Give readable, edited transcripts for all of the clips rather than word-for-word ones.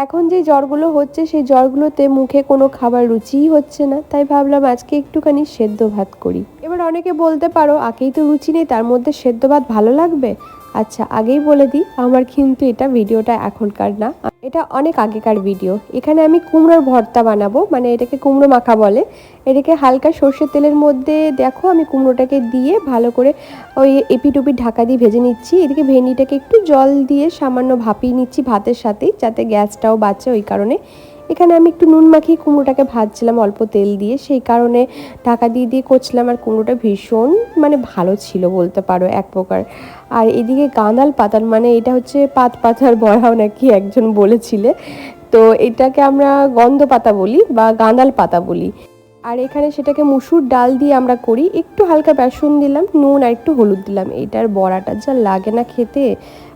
এখন যে জ্বরগুলো হচ্ছে সেই জ্বরগুলোতে মুখে কোনো খাবার রুচিই হচ্ছে না, তাই ভাবলাম আজকে একটুখানি সেদ্ধ ভাত করি। এবার অনেকে বলতে পারো আগেই তো রুচি নেই, তার মধ্যে সেদ্ধ ভাত ভালো লাগবে? আচ্ছা, আগেই বলে দিই, আমার কিন্তু এটা ভিডিওটা এখনকার না, এটা অনেক আগেকার ভিডিও। এখানে আমি কুমড়োর ভর্তা বানাবো, মানে এটাকে কুমড়ো মাখা বলে। এটাকে হালকা সর্ষের তেলের মধ্যে দেখো আমি কুমড়োটাকে দিয়ে ভালো করে ওই এপিট ওপিট ঢাকা দিয়ে ভেজে নিচ্ছি। এদিকে ভেন্ডিটাকে একটু জল দিয়ে সামান্য ভাপিয়ে নিচ্ছি ভাতের সাথেই, যাতে গ্যাসটাও বাঁচে। ওই কারণে এখানে আমি একটু নুন মাখিয়ে কুমড়োটাকে ভাজছিলাম অল্প তেল দিয়ে, সেই কারণে ঢাকা দিয়ে দিয়ে করছিলাম। আর কুমড়োটা ভীষণ মানে ভালো ছিল বলতে পারো এক প্রকার। আর এদিকে গাঁদাল পাতার, মানে এটা হচ্ছে পাত পাতার বড়াও নাকি একজন বলেছিলে, তো এটাকে আমরা গন্ধ পাতা বলি বা গাঁদাল পাতা বলি। আর এখানে সেটাকে মুসুর ডাল দিয়ে আমরা করি, একটু হালকা বেসন দিলাম, নুন আর একটু হলুদ দিলাম। এটার বড়াটা যা লাগে না খেতে,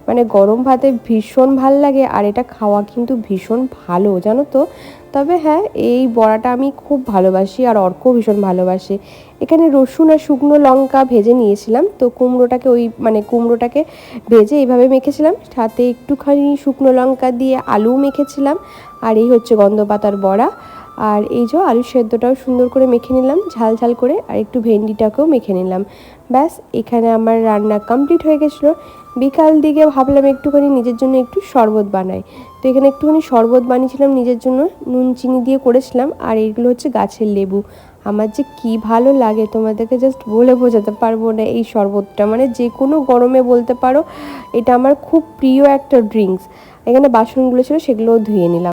মানে গরম ভাতে ভীষণ ভাল লাগে। আর এটা খাওয়া কিন্তু ভীষণ ভালো জানো তো। তবে হ্যাঁ, এই বড়াটা আমি খুব ভালোবাসি আর অর্কও ভীষণ ভালোবাসে। এখানে রসুন আর শুকনো লঙ্কা ভেজে নিয়েছিলাম, তো কুমড়োটাকে কুমড়োটাকে ভেজে এইভাবে মেখেছিলাম, সাথে একটুখানি শুকনো লঙ্কা দিয়ে আলু মেখেছিলাম। আর এই হচ্ছে গন্ধ পাতার বড়া। আর এই যে আলু সেদ্ধটাও সুন্দর করে মেখে নিলাম ঝাল ঝাল করে, আর একটু ভেন্ডিটাকেও মেখে নিলাম। ব্যাস, এখানে আমার রান্না কমপ্লিট হয়ে গেছিলো। বিকাল দিকে ভাবলাম একটুখানি নিজের জন্য একটু শরবত বানাই, তো এখানে একটুখানি শরবত বানিয়েছিলাম নিজের জন্য, নুন চিনি দিয়ে করেছিলাম। আর এইগুলো হচ্ছে গাছের লেবু। আমার যে কি ভালো লাগে তোমাদেরকে জাস্ট বলে বোঝাতে পারবো না এই শরবতটা, মানে যে কোনো গরমে বলতে পারো এটা আমার খুব প্রিয় একটা ড্রিঙ্কস। এখানে বাসনগুলো ছিল সেগুলোও ধুয়ে নিলাম।